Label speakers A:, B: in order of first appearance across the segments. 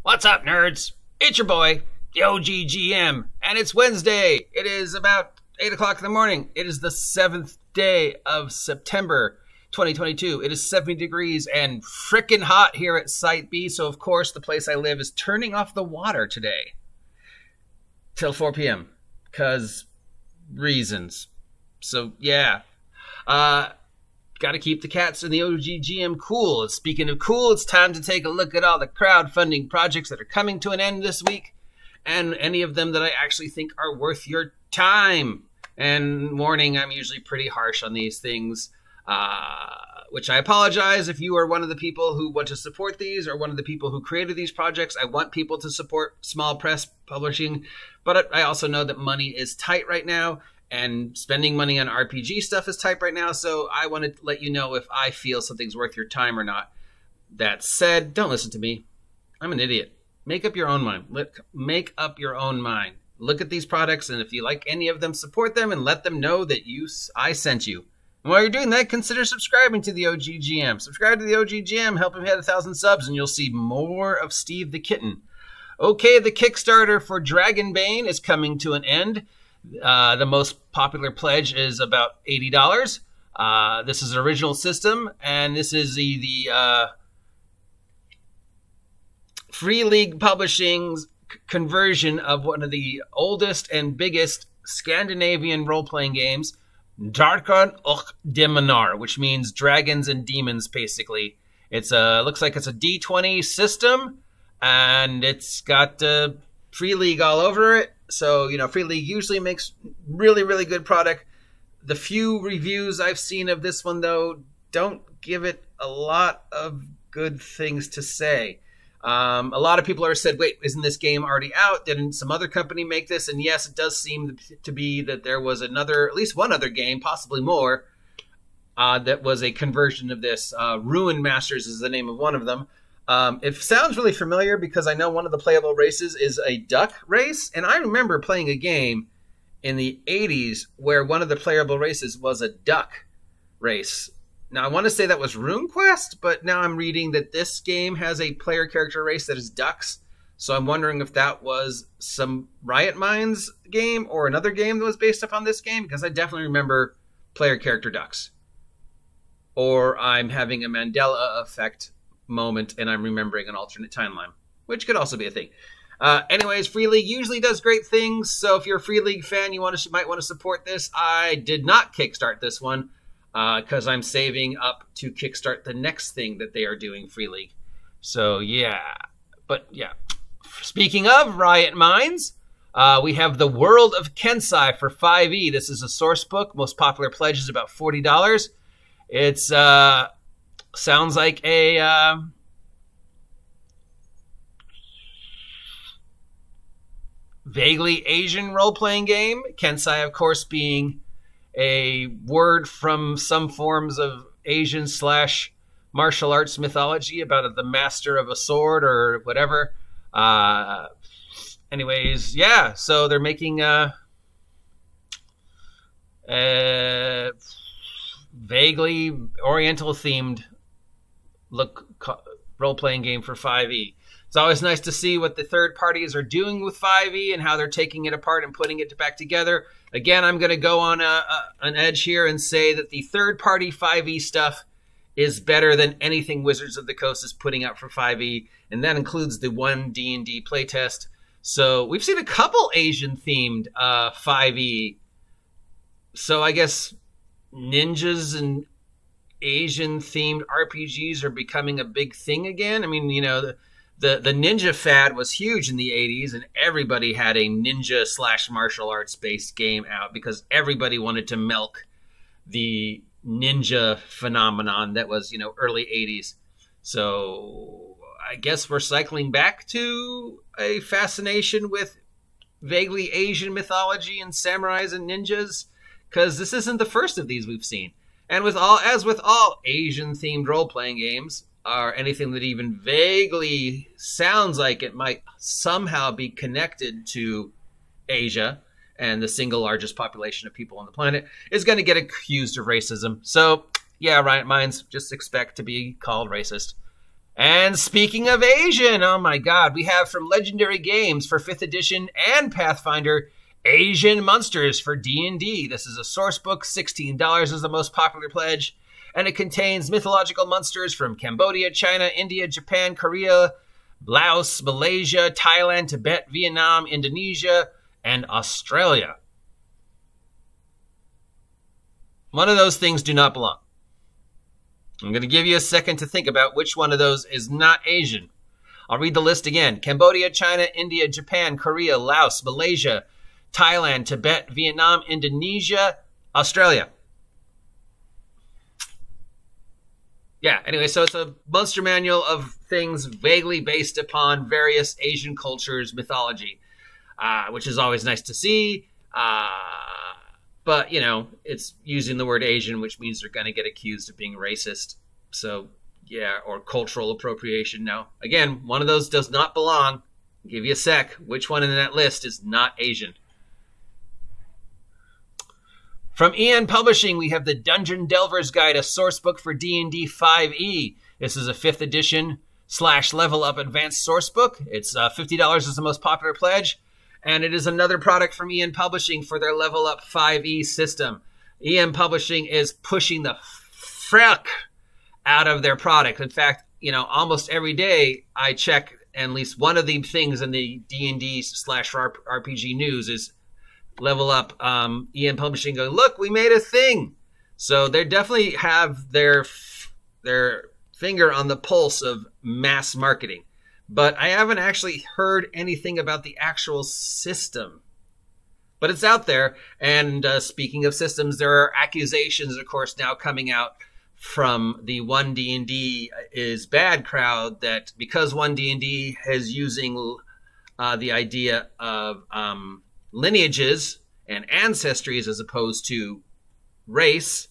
A: What's up, nerds? It's your boy, the OGGM, and it's Wednesday. It is about 8 o'clock in the morning. It is the 7th day of September 2022. It is 70 degrees and frickin' hot here at Site B, so of course the place I live is turning off the water today till 4 p.m. because reasons. So, yeah. Got to keep the cats and the OGGM cool. Speaking of cool, it's time to take a look at all the crowdfunding projects that are coming to an end this week, and any of them that I actually think are worth your time. And warning, I'm usually pretty harsh on these things, which I apologize if you are one of the people who want to support these or one of the people who created these projects. I want people to support small press publishing, but I also know that money is tight right now. And spending money on RPG stuff is tight right now, so I want to let you know if I feel something's worth your time or not. That said, don't listen to me. I'm an idiot. Make up your own mind. Make up your own mind. Look at these products, and if you like any of them, support them and let them know that I sent you. And while you're doing that, consider subscribing to the OGGM. Subscribe to the OGGM, help him hit 1,000 subs, and you'll see more of Steve the Kitten. Okay, the Kickstarter for Dragonbane is coming to an end. The most popular pledge is about $80. This is an original system, and this is the Free League Publishing's conversion of one of the oldest and biggest Scandinavian role-playing games, Drakar och Demonar, which means dragons and demons, basically. It's looks like it's a D20 system, and it's got Free League all over it. So, you know, Free League usually makes really, really good product. The few reviews I've seen of this one, though, don't give it a lot of good things to say. A lot of people are said, wait, isn't this game already out? Didn't some other company make this? And yes, it does seem to be that there was at least one other game, possibly more, that was a conversion of this. Ruin Masters is the name of one of them. It sounds really familiar because I know one of the playable races is a duck race. And I remember playing a game in the 80s where one of the playable races was a duck race. Now, I want to say that was RuneQuest, but now I'm reading that this game has a player character race that is ducks. So I'm wondering if that was some Riot Minds game or another game that was based upon this game, because I definitely remember player character ducks. Or I'm having a Mandela effect moment and I'm remembering an alternate timeline, which could also be a thing. Anyways, Free League usually does great things, so if you're a Free League fan, you might want to support this. I did not kickstart this one because I'm saving up to kickstart the next thing that they are doing, Free League. So yeah, but yeah. Speaking of Riot Minds, we have The World of Kensai for 5e. This is a source book. Most popular pledge is about $40. It's sounds like a vaguely Asian role-playing game. Kensai, of course, being a word from some forms of Asian / martial arts mythology about the master of a sword or whatever. Anyways, yeah, so they're making vaguely Oriental-themed role-playing game for 5e. It's always nice to see what the third parties are doing with 5e and how they're taking it apart and putting it back together. Again, I'm going to go on an edge here and say that the third-party 5e stuff is better than anything Wizards of the Coast is putting out for 5e, and that includes the one D&D playtest. So we've seen a couple Asian-themed 5e. So I guess ninjas and Asian-themed RPGs are becoming a big thing again. I mean, you know, the ninja fad was huge in the 80s, and everybody had a ninja / martial arts based game out because everybody wanted to milk the ninja phenomenon that was, you know, early 80s. So I guess we're cycling back to a fascination with vaguely Asian mythology and samurais and ninjas, because this isn't the first of these we've seen. And as with all Asian-themed role-playing games, or anything that even vaguely sounds like it might somehow be connected to Asia and the single largest population of people on the planet, is going to get accused of racism. So, yeah, Riot Minds, just expect to be called racist. And speaking of Asian, oh my God, we have from Legendary Games for 5th edition and Pathfinder, Asian Monsters for D&D. This is a source book, $16 is the most popular pledge, and it contains mythological monsters from Cambodia, China, India, Japan, Korea, Laos, Malaysia, Thailand, Tibet, Vietnam, Indonesia, and Australia. One of those things do not belong. I'm going to give you a second to think about which one of those is not Asian. I'll read the list again. Cambodia, China, India, Japan, Korea, Laos, Malaysia, Thailand, Tibet, Vietnam, Indonesia, Australia. Yeah, anyway, so it's a monster manual of things vaguely based upon various Asian cultures' mythology, which is always nice to see. But, you know, it's using the word Asian, which means they're going to get accused of being racist. So, yeah, or cultural appropriation. Now, again, one of those does not belong. I'll give you a sec. Which one in that list is not Asian? From EN Publishing, we have the Dungeon Delver's Guide, a source book for D&D 5e. This is a 5th edition / level up advanced source book. It's $50 is the most popular pledge. And it is another product from EN Publishing for their Level Up 5e system. EN Publishing is pushing the frick out of their product. In fact, you know, almost every day I check at least one of the things in the D&D / RPG news is Level Up EN Publishing going, look, we made a thing. So they definitely have their finger on the pulse of mass marketing. But I haven't actually heard anything about the actual system. But it's out there. And speaking of systems, there are accusations, of course, now coming out from the 1D&D is Bad crowd that because 1D&D is using the idea of lineages and ancestries as opposed to race,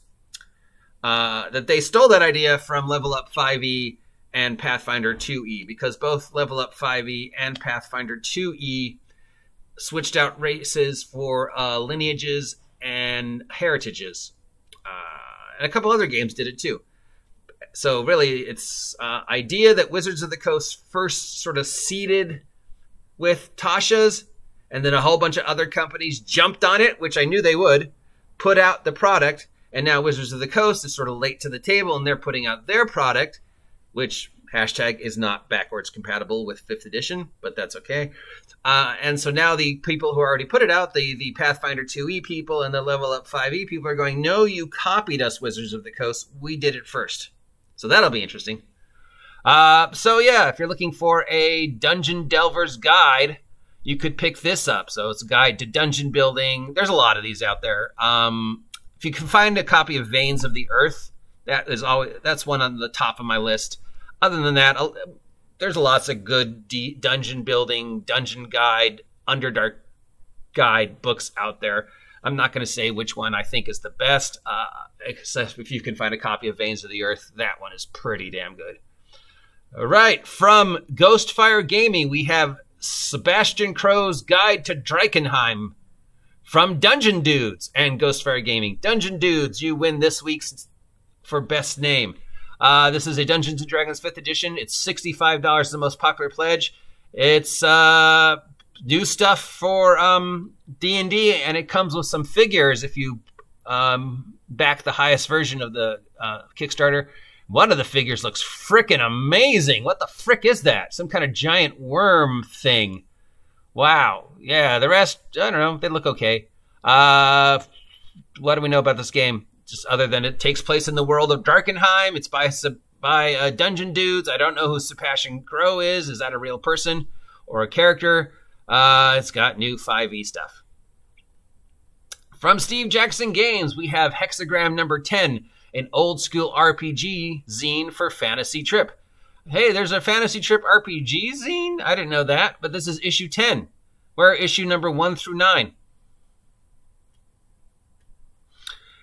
A: that they stole that idea from Level Up 5e and Pathfinder 2e, because both Level Up 5e and Pathfinder 2e switched out races for lineages and heritages. And a couple other games did it too. So really, it's idea that Wizards of the Coast first sort of seeded with Tasha's, and then a whole bunch of other companies jumped on it, which I knew they would, put out the product, and now Wizards of the Coast is sort of late to the table, and they're putting out their product, which hashtag is not backwards compatible with 5th edition, but that's okay. And so now the people who already put it out, the Pathfinder 2e people and the Level Up 5e people are going, no, you copied us, Wizards of the Coast. We did it first. So that'll be interesting. So yeah, if you're looking for a Dungeon Delver's Guide, you could pick this up. So it's a guide to dungeon building. There's a lot of these out there. If you can find a copy of Veins of the Earth, that's one on the top of my list. Other than that, there's lots of good dungeon building, dungeon guide, Underdark guide books out there. I'm not going to say which one I think is the best, except if you can find a copy of Veins of the Earth. That one is pretty damn good. All right, from Ghostfire Gaming, we have Sebastian Crow's Guide to Drakenheim. From Dungeon Dudes and Ghostfire Gaming. Dungeon Dudes, you win this week's for best name. This is a Dungeons & Dragons 5th edition. It's $65, the most popular pledge. It's new stuff for D&D, and it comes with some figures if you back the highest version of the Kickstarter. One of the figures looks frickin' amazing. What the frick is that? Some kind of giant worm thing. Wow. Yeah, the rest, I don't know. They look okay. What do we know about this game? Just other than it takes place in the world of Drakenheim. It's by Dungeon Dudes. I don't know who Sebastian Crow is. Is that a real person or a character? It's got new 5e stuff. From Steve Jackson Games, we have Hexagram number 10, an old school RPG zine for Fantasy Trip. Hey, there's a Fantasy Trip RPG zine? I didn't know that, but this is issue 10. Where are issue number 1 through 9?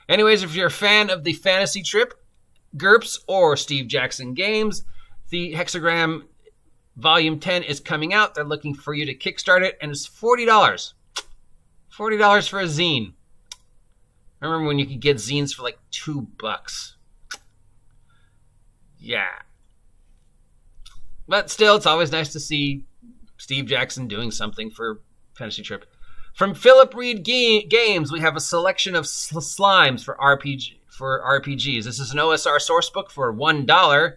A: Anyways, if you're a fan of the Fantasy Trip, GURPS, or Steve Jackson Games, the Hexagram Volume 10 is coming out. They're looking for you to kickstart it, and it's $40. $40 for a zine. I remember when you could get zines for like $2. Yeah. But still, it's always nice to see Steve Jackson doing something for Fantasy Trip. From Philip Reed Games, we have a selection of slimes for RPGs. This is an OSR sourcebook for $1.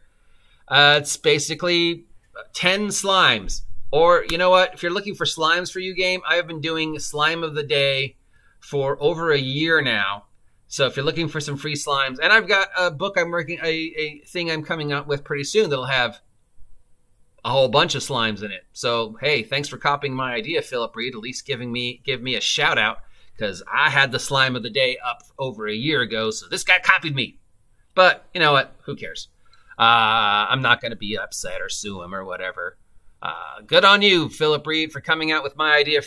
A: It's basically 10 slimes. Or, you know what? If you're looking for slimes for your game, I have been doing Slime of the Day for over a year now. So if you're looking for some free slimes, and I've got a book I'm working, a thing I'm coming out with pretty soon that'll have a whole bunch of slimes in it. So, hey, thanks for copying my idea, Philip Reed. At least give me a shout out, because I had the Slime of the Day up over a year ago, so this guy copied me. But you know what? Who cares? I'm not going to be upset or sue him or whatever. Good on you, Philip Reed, for coming out with my idea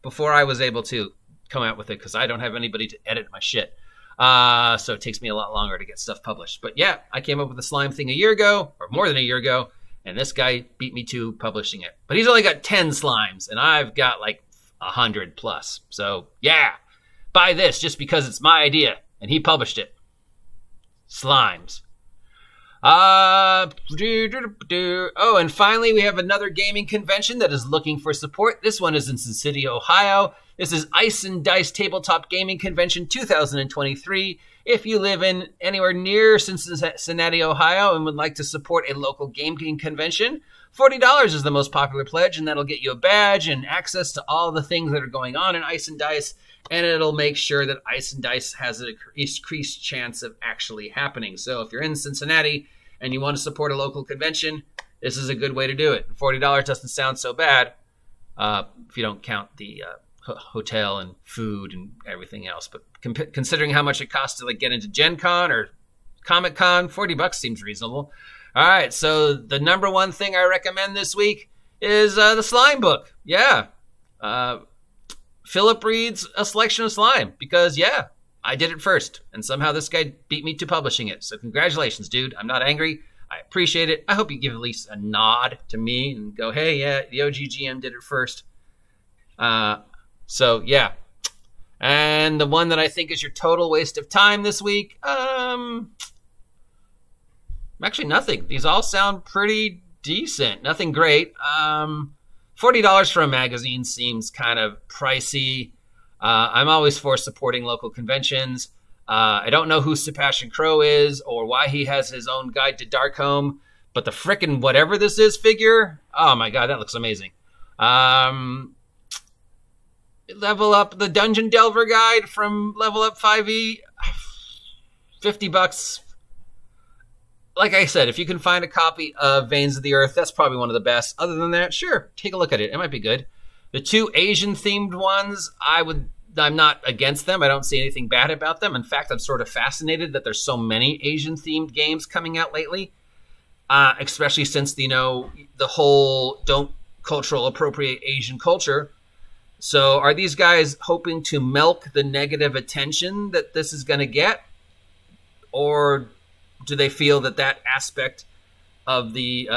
A: before I was able to come out with it, because I don't have anybody to edit my shit. So it takes me a lot longer to get stuff published. But yeah, I came up with the slime thing a year ago, or more than a year ago, and this guy beat me to publishing it. But he's only got 10 slimes, and I've got like 100 plus. So yeah, buy this just because it's my idea, and he published it. Slimes. Oh, and finally, we have another gaming convention that is looking for support. This one is in Sin City, Ohio. This is Ice and Dice Tabletop Gaming Convention 2023. If you live in anywhere near Cincinnati, Ohio, and would like to support a local gaming convention, $40 is the most popular pledge, and that'll get you a badge and access to all the things that are going on in Ice and Dice, and it'll make sure that Ice and Dice has an increased chance of actually happening. So if you're in Cincinnati and you want to support a local convention, this is a good way to do it. $40 doesn't sound so bad if you don't count the hotel and food and everything else. But considering how much it costs to like get into Gen Con or Comic Con, $40 seems reasonable. All right, so the number one thing I recommend this week is the slime book. Yeah. Philip Reed's A Selection of Slime, because, yeah, I did it first, and somehow this guy beat me to publishing it. So congratulations, dude. I'm not angry. I appreciate it. I hope you give at least a nod to me and go, hey, yeah, the OGGM did it first. So, yeah. And the one that I think is your total waste of time this week, actually nothing. These all sound pretty decent. Nothing great. $40 for a magazine seems kind of pricey. I'm always for supporting local conventions. I don't know who Sebastian Crow is or why he has his own guide to Darkholme, but the frickin' whatever this is figure, oh my god, that looks amazing. Level Up, the Dungeon Delver guide from Level Up 5e, $50. Like I said, if you can find a copy of Veins of the Earth, that's probably one of the best. Other than that, sure, take a look at it. It might be good. The two Asian-themed ones, I'm not against them. I don't see anything bad about them. In fact, I'm sort of fascinated that there's so many Asian-themed games coming out lately, especially since, the whole don't cultural appropriate Asian culture. So are these guys hoping to milk the negative attention that this is going to get? Or do they feel that aspect of the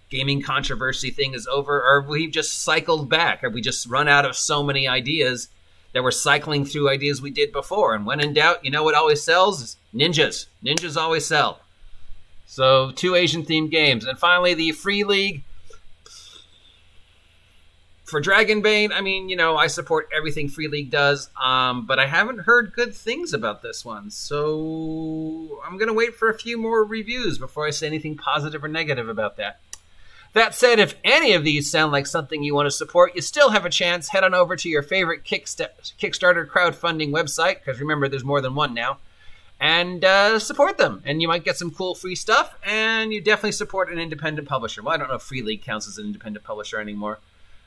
A: gaming controversy thing is over? Or have we just cycled back? Have we just run out of so many ideas that we're cycling through ideas we did before? And when in doubt, you know what always sells? Is ninjas. Ninjas always sell. So 2 Asian-themed games. And finally, the Free League. For Dragonbane, I mean, I support everything Free League does, but I haven't heard good things about this one, so I'm going to wait for a few more reviews before I say anything positive or negative about that. That said, if any of these sound like something you want to support, you still have a chance. Head on over to your favorite Kickstarter crowdfunding website, because remember, there's more than one now, and support them. And you might get some cool free stuff, and you definitely support an independent publisher. Well, I don't know if Free League counts as an independent publisher anymore.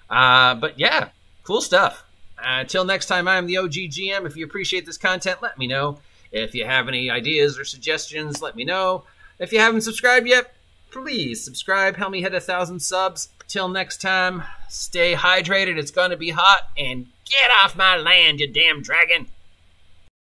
A: But yeah, cool stuff. Until next time, I'm the OGGM. If you appreciate this content, let me know. If you have any ideas or suggestions, let me know. If you haven't subscribed yet, please subscribe. Help me hit 1,000 subs. Till next time, stay hydrated. It's going to be hot. And get off my land, you damn dragon.